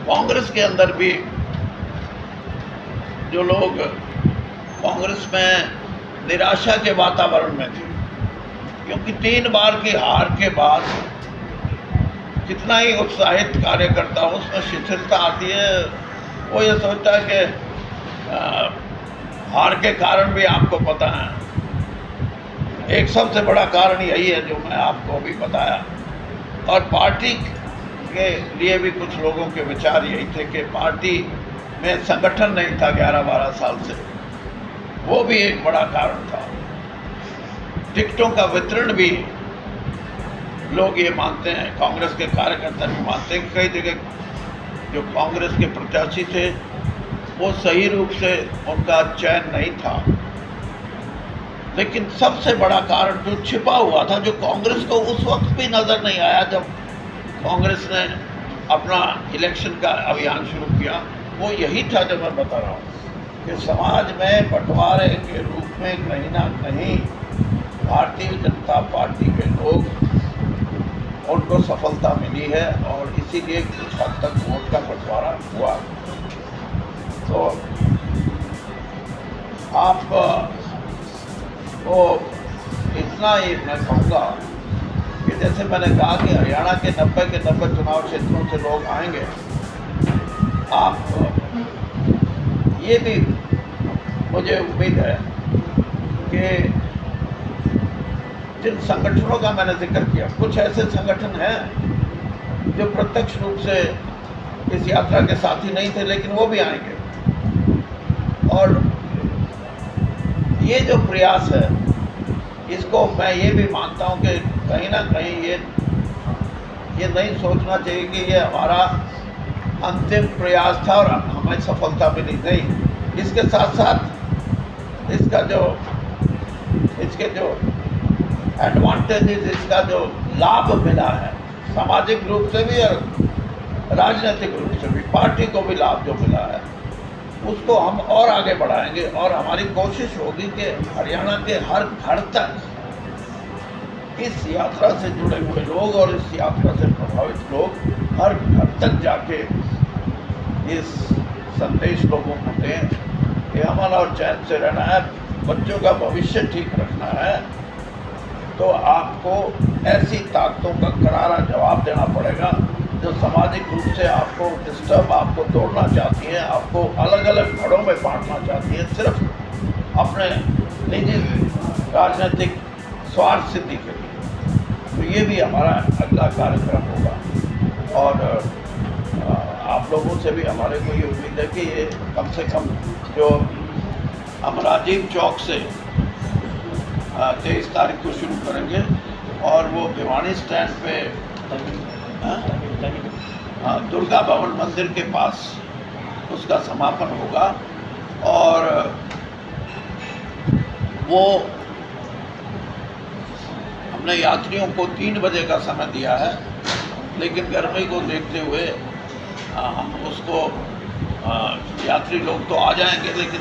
कांग्रेस के अंदर भी जो लोग कांग्रेस में निराशा के वातावरण में थे, क्योंकि 3 बार की हार के बाद कितना ही उत्साहित कार्यकर्ता हो उसमें शिथिलता आती है। वो ये सोचता है कि हार के कारण भी आपको पता है, एक सबसे बड़ा कारण यही है जो मैं आपको अभी बताया। और पार्टी के लिए भी कुछ लोगों के विचार यही थे कि पार्टी में संगठन नहीं था 11-12 साल से, वो भी एक बड़ा कारण था। टिकटों का वितरण भी लोग ये मानते हैं, कांग्रेस के कार्यकर्ता भी मानते हैं कि कई जगह जो कांग्रेस के प्रत्याशी थे वो सही रूप से उनका चयन नहीं था। लेकिन सबसे बड़ा कारण जो छिपा हुआ था, जो कांग्रेस को उस वक्त भी नज़र नहीं आया जब कांग्रेस ने अपना इलेक्शन का अभियान शुरू किया, वो यही था जो मैं बता रहा हूँ कि समाज में बंटवारे के रूप में कहीं ना कहीं भारतीय जनता पार्टी के लोग, उनको सफलता मिली है और इसीलिए कुछ हद तक वोट का बंटवारा हुआ। तो आप वो इतना ही मैं कहूँगा कि जैसे मैंने कहा कि हरियाणा के 90 के 90 चुनाव क्षेत्रों से लोग आएंगे। आप ये भी मुझे उम्मीद है कि जिन संगठनों का मैंने जिक्र किया, कुछ ऐसे संगठन हैं जो प्रत्यक्ष रूप से इस यात्रा के साथी नहीं थे, लेकिन वो भी आएंगे। और ये जो प्रयास है, इसको मैं ये भी मानता हूँ कि कहीं ना कहीं ये नहीं सोचना चाहिए कि ये हमारा अंतिम प्रयास था और हमें सफलता मिली, नहीं। इसके साथ साथ इसके जो एडवांटेजेस, इसका जो लाभ मिला है सामाजिक रूप से भी और राजनीतिक रूप से भी, पार्टी को भी लाभ जो मिला है उसको हम और आगे बढ़ाएंगे। और हमारी कोशिश होगी कि हरियाणा के हर घर तक इस यात्रा से जुड़े हुए लोग और इस यात्रा से प्रभावित लोग हर घर तक जाके इस संदेश लोगों को दें कि अमन और चैन से रहना है, बच्चों का भविष्य ठीक रखना है, तो आपको ऐसी ताकतों का करारा जवाब देना पड़ेगा जो सामाजिक रूप से आपको डिस्टर्ब, आपको तोड़ना चाहती हैं, आपको अलग अलग घड़ों में बांटना चाहती हैं, सिर्फ अपने निजी राजनीतिक स्वार्थ सिद्धि के लिए। तो ये भी हमारा अगला कार्यक्रम होगा। और आप लोगों से भी हमारे को ये उम्मीद है कि ये कम से कम जो हम राजीव चौक से 23 तारीख को शुरू करेंगे और वो भिवानी स्टैंड पे दुर्गा भवन मंदिर के पास उसका समापन होगा। और वो हमने यात्रियों को 3 बजे का समय दिया है, लेकिन गर्मी को देखते हुए हम उसको यात्री लोग तो आ जाएंगे, लेकिन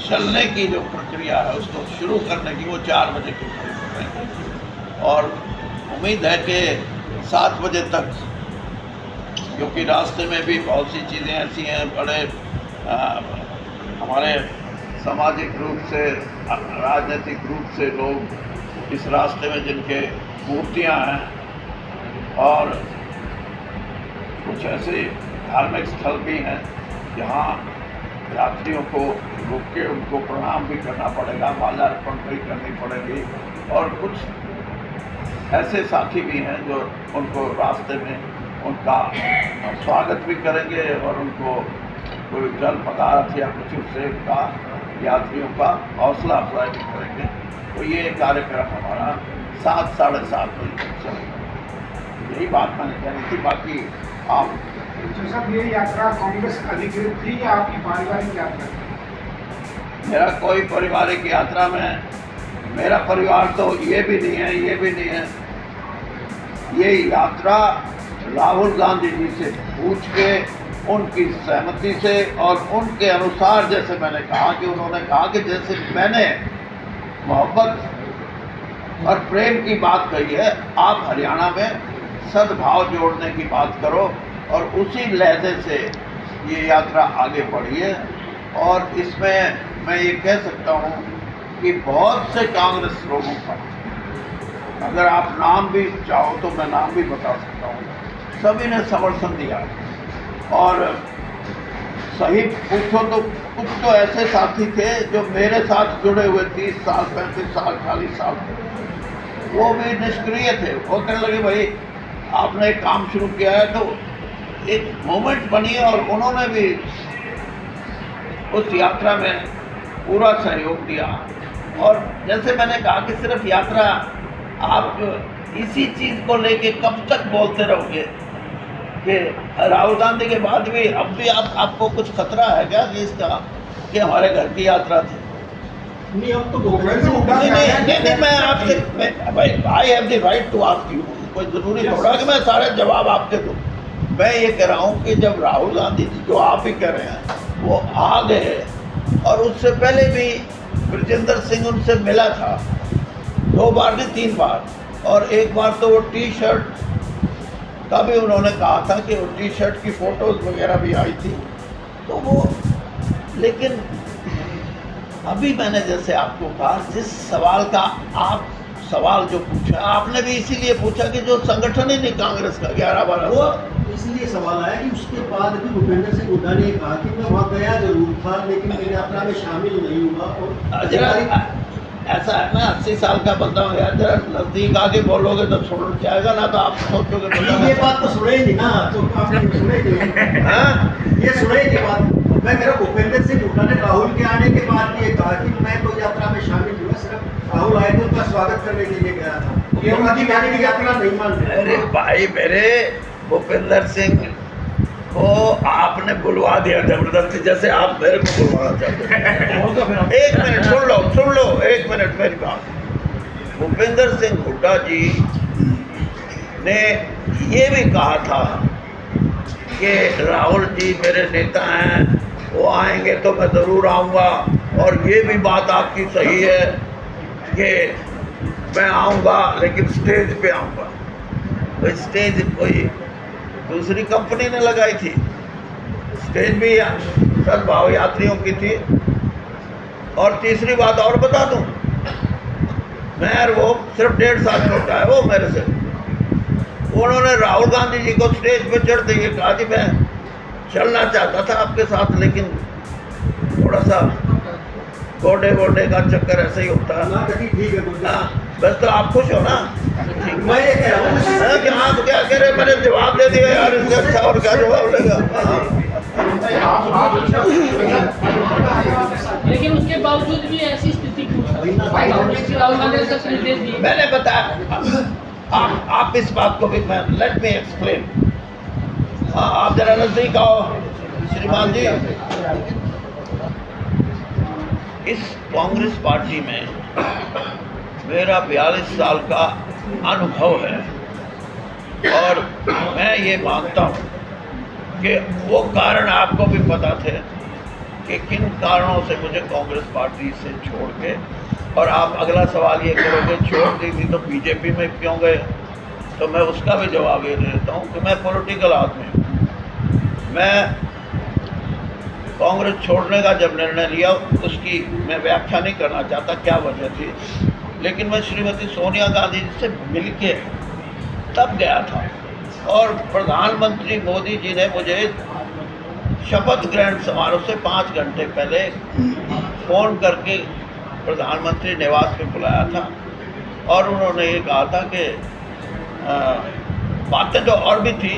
चलने की जो प्रक्रिया है उसको शुरू करने की वो 4 बजे के करीब करेंगे। और उम्मीद है कि 7 बजे तक, क्योंकि रास्ते में भी बहुत सी चीज़ें ऐसी हैं, बड़े हमारे सामाजिक रूप से, राजनीतिक रूप से लोग इस रास्ते में जिनके मूर्तियां हैं और कुछ ऐसे धार्मिक स्थल भी हैं जहां यात्रियों को रुक के उनको प्रणाम भी करना पड़ेगा, माल्यार्पण भी करनी पड़ेगी। और कुछ ऐसे साथी भी हैं जो उनको रास्ते में उनका स्वागत भी करेंगे और उनको कोई जल पदार्थ या कुछ उससे का यात्रियों का हौसला अफजाई भी करेंगे। तो ये कार्यक्रम हमारा 7 साढ़े 7 बजे तक चलेगा। यही बात मैंने कहनी थी। बाकी आप साहब, ये यात्रा कांग्रेस अधिकृत थी या आपकी पारिवारिक यात्रा थी? मेरा कोई पारिवारिक यात्रा में, मेरा परिवार तो ये भी नहीं है, ये भी नहीं है। ये यात्रा राहुल गांधी जी से पूछ के, उनकी सहमति से और उनके अनुसार, जैसे मैंने कहा कि उन्होंने कहा कि जैसे मैंने मोहब्बत और प्रेम की बात कही है, आप हरियाणा में सद्भाव जोड़ने की बात करो, और उसी लहजे से ये यात्रा आगे बढ़ी है। और इसमें मैं ये कह सकता हूँ कि बहुत से कांग्रेस लोगों का, अगर आप नाम भी चाहो तो मैं नाम भी बता सकता हूँ, सभी ने समर्थन दिया। और सही पूछो तो कुछ तो ऐसे साथी थे जो मेरे साथ जुड़े हुए 30 साल 35 साल 40 साल वो भी निष्क्रिय थे। वो कहने लगे भाई आपने एक काम शुरू किया है, तो एक मोमेंट बनी और उन्होंने भी उस यात्रा में पूरा सहयोग दिया। और जैसे मैंने कहा कि सिर्फ यात्रा, आप इसी चीज़ को लेके कब तक बोलते रहोगे कि राहुल गांधी के बाद भी अब भी आपको कुछ खतरा है क्या कि इसका कि हमारे घर की यात्रा थी? नहीं, अब तो नहीं, मैं आपसे भाई I have the right to ask you. कोई ज़रूरी थोड़ा कि मैं सारे जवाब आपके दूँ। मैं ये कह रहा हूँ कि जब राहुल गांधी जी, जो आप ही कह रहे हैं, वो आ गए और उससे पहले भी ब्रजेंद्र सिंह उनसे मिला था 2 बार नहीं 3 बार। और एक बार तो वो टी शर्ट का भी उन्होंने कहा था कि वो टी शर्ट की फ़ोटोज़ वगैरह भी आई थी। तो वो, लेकिन अभी मैंने जैसे आपको कहा, जिस सवाल का आप सवाल जो पूछा, आपने भी इसीलिए पूछा कि जो संगठन ही नहीं कांग्रेस का 11-12 वो इसलिए सवाल आया कि उसके बाद भी भूपेंद्र सिंह हुड्डा ने कहा कि मैं वहाँ गया जरूर था लेकिन मेरी यात्रा में शामिल नहीं हुआ। और जरा ऐसा है ना, 80 साल का बंदा हो यार, जरा नज़दीक आके बोलोगे तो सुन जाएगा ना, तो आप सोचोगे ये बात तो सुने ही नहीं ना, तो आप सुने नहीं। हाँ, ये सुने ही बात। मैं कह रहा भूपेंद्र सिंह हुड्डा ने राहुल के आने के बाद ये कहा कि मैं तो यात्रा में शामिल हुआ, सिर्फ राहुल आए थे उनका स्वागत करने के लिए गया था, ये अधिकारी की यात्रा नहीं मान रहे। अरे भाई मेरे, भूपेंद्र सिंह को आपने बुलवा दिया जबरदस्ती, जैसे आप मेरे को बुलवाना चाहते हैं। एक मिनट सुन लो, एक मिनट मेरी बात। भूपेंद्र सिंह हुड्डा जी ने ये भी कहा था कि राहुल जी मेरे नेता हैं, वो आएंगे तो मैं ज़रूर आऊँगा। और ये भी बात आपकी सही है कि मैं आऊँगा लेकिन स्टेज पे आऊँगा। तो स्टेज कोई दूसरी कंपनी ने लगाई थी, स्टेज भी सद्भाव यात्रियों की थी। और तीसरी बात और बता दूं, मैं वो सिर्फ 1.5 साल छोटा है वो मेरे से। उन्होंने राहुल गांधी जी को स्टेज पे चढ़ते ये कहा कि मैं चलना चाहता था आपके साथ, लेकिन थोड़ा सा गोडे का चक्कर ऐसे ही होता है ना। ठीक है, हाँ, बस तो आप खुश हो ना? मैं ये कह रहा हूँ कि आप क्या कह रहे, मैंने जवाब दे दिया यार, इससे अच्छा और क्या जवाब देगा। लेकिन उसके बावजूद भी ऐसी स्थिति क्यों? मैंने बताया, आप इस बात को भी, मैं लेट मी एक्सप्लेन। आप जरा नजदीक आओ श्रीमान जी। इस कांग्रेस पार्टी में मेरा 42 साल का अनुभव है और मैं ये मानता हूँ कि वो कारण आपको भी पता थे कि किन कारणों से मुझे कांग्रेस पार्टी से छोड़ के, और आप अगला सवाल ये करोगे छोड़ दी थी तो बीजेपी में क्यों गए, तो मैं उसका भी जवाब ये दे देता हूँ कि मैं पॉलिटिकल आदमी हूँ। मैं कांग्रेस छोड़ने का जब निर्णय लिया, उसकी मैं व्याख्या नहीं करना चाहता क्या वजह थी, लेकिन मैं श्रीमती सोनिया गांधी जी से मिलके तब गया था। और प्रधानमंत्री मोदी जी ने मुझे शपथ ग्रहण समारोह से 5 घंटे पहले फ़ोन करके प्रधानमंत्री निवास पे बुलाया था और उन्होंने ये कहा था कि बातें तो और भी थी,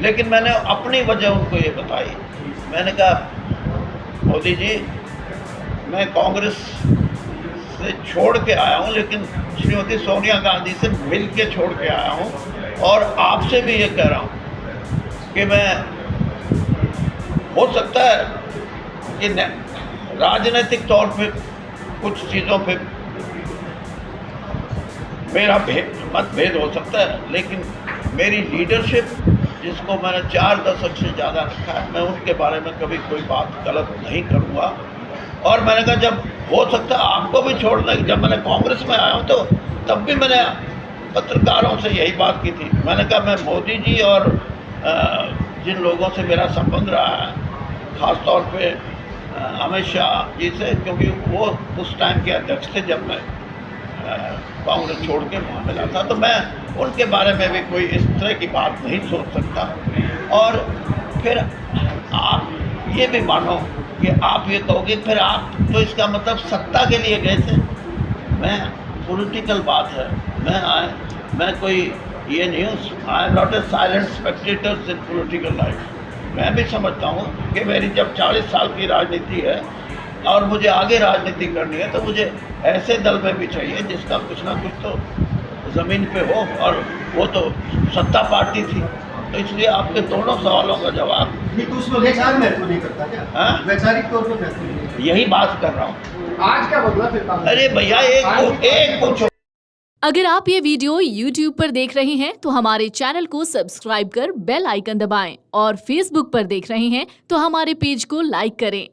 लेकिन मैंने अपनी वजह उनको ये बताई। मैंने कहा मोदी जी, मैं कांग्रेस से छोड़ के आया हूँ, लेकिन श्रीमती सोनिया गांधी से मिल के छोड़ के आया हूँ, और आपसे भी ये कह रहा हूँ कि मैं, हो सकता है कि राजनीतिक तौर पे कुछ चीज़ों पे मेरा मतभेद हो सकता है, लेकिन मेरी लीडरशिप, जिसको मैंने 4 दशक से ज़्यादा रखा है, मैं उनके बारे में कभी कोई बात गलत नहीं करूँगा। और मैंने कहा जब हो सकता है आपको भी छोड़ना, जब मैंने कांग्रेस में आया हूँ तो तब भी मैंने पत्रकारों से यही बात की थी। मैंने कहा मैं मोदी जी और जिन लोगों से मेरा संबंध रहा है, ख़ास तौर पे अमित शाह जी से, क्योंकि वो उस टाइम के अध्यक्ष थे जब मैं कांग्रेस छोड़ के वहाँ मिला था, तो मैं उनके बारे में भी कोई इस तरह की बात नहीं सोच सकता। और फिर आप ये भी मानो कि आप ये कहोगे फिर आप तो इसका मतलब सत्ता के लिए गए थे। मैं पॉलिटिकल बात है, मैं कोई ये नहीं हूँ, I am not a silent Spectator in political life. मैं भी समझता हूँ कि मेरी जब 40 साल की राजनीति है और मुझे आगे राजनीति करनी है, तो मुझे ऐसे दल में भी चाहिए जिसका कुछ ना कुछ तो ज़मीन पे हो, और वो तो सत्ता पार्टी थी। तो इसलिए आपके दोनों सवालों का जवाब नहीं तो उसमें वैचारिक महत्व नहीं करता क्या? हाँ? वैचारिक तौर पर महत्व नहीं करता। यही बात कर रहा हूँ। आज क्या बदला फिर कांग्रेस? अरे भैया एक पूछो। अगर आप ये वीडियो YouTube पर देख रहे हैं तो हमारे चैनल को सब्सक्राइब कर बेल आइकन दबाएं, और Facebook पर देख रहे हैं तो हमारे पेज को लाइक करें।